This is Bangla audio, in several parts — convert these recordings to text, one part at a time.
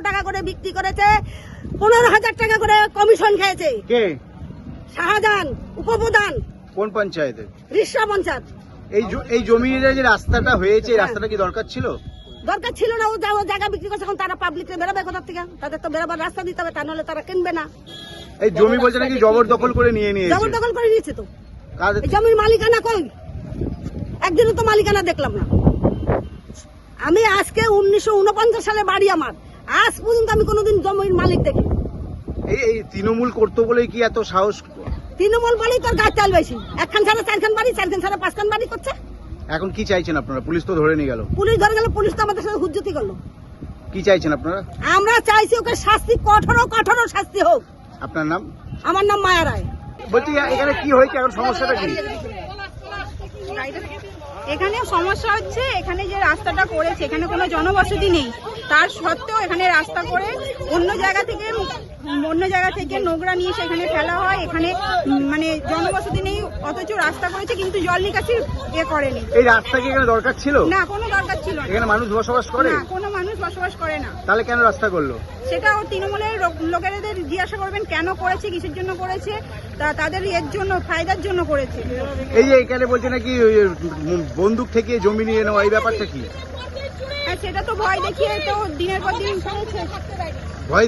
টাকা করে বিক্রি করেছে, 15,000 টাকা করে কমিশন খেয়েছে। কে? শাহজাহান উপপ্রধান। কোন পঞ্চায়েতে? রিসরা পঞ্চায়েত। এই জমির যে রাস্তাটা হয়েছে, এই রাস্তাটা কি দরকার ছিল? দরকার ছিল না, ও জায়গা বিক্রি করছে, এখন তারা পাবলিকে বেরোবে কোথা থেকে? তাদের তো বেরোবার রাস্তা দিতে হবে, তা নাহলে তারা কিনবে না। এই জমি বলছে নাকি জবরদখল করে নিয়ে নিয়েছে। জবরদখল করে নিয়েছে তো। কাদের? এই জমির মালিকানা কই? একদিনও তো মালিকানা দেখলাম না। আমি আজকে 1949 সালে বাড়ি আমার, আজ পর্যন্ত আমি কোনোদিন জমির মালিক দেখি। এই তৃণমূল করতো বলে কি এত সাহস? তৃণমূল বলেই তোর গাছ চাল বেশি, একখান ছাড়া 4খান বাড়ি, 4খান ছাড়া 5খান বাড়ি করছে। এখন কি চাইছেন আপনারা? পুলিশ তো ধরে নিয়ে গেল। পুলিশ ধরে গেল, পুলিশ তো আমাদের সাথে হুজ্জতি করলো। কি চাইছেন আপনারা? আমরা চাইছি ওকে শাস্তি, কঠোর শাস্তি হোক। আপনার নাম? আমার নাম মায়া রায়। বলছি এখানে কি হয়েছে, এখন সমস্যাটা কি? এখানে সমস্যা হচ্ছে, এখানে যে রাস্তাটা করেছে এখানে কোনো জনবসতি নেই, তার সত্ত্বেও এখানে রাস্তা করে অন্য জায়গা থেকে নোংরা নিয়ে সেখানে ফেলা হয়। এখানে মানে জনবসতি নেই, অথচ রাস্তা করেছে কিন্তু জল নিকাশির করেনি। এই রাস্তা কি এখানে দরকার ছিল? না, কোনো দরকার ছিল না। এখানে মানুষ বসবাস করে না, কোনো মানুষ বসবাস করে না। তাহলে কেন রাস্তা করলো? সেটা ও তৃণমূলের লোকেদের জিজ্ঞাসা করবেন কেন করেছে, কিসের জন্য করেছে, তাদের এর জন্য ফায়দার জন্য করেছে। এই যে এখানে বলছে নাকি বন্দুক থেকে জমি নিয়ে নেওয়া, এই ব্যাপারটা কি? হ্যাঁ, সেটা তো ভয় দেখিয়ে তো দিনের পর দিন করেছে। ভয়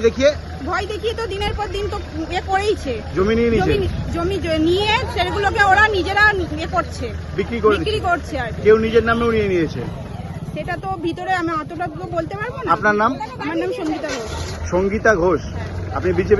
দেখিয়ে তো দিনের পর দিন তো করেইছে। জমি নিয়ে নিয়েছে। জমি নিয়ে সেগুলোকে ওরা নিজেরা করছে, বিক্রি করছে। আর কেউ নিজের নামেও নিয়ে নিয়েছে। সেটা তো ভিতরে আমি অতটা তো বলতে পারবো না। আপনার নাম? আমার নাম সঙ্গীতা ঘোষ। সঙ্গীতা ঘোষ। আপনি বিজেপি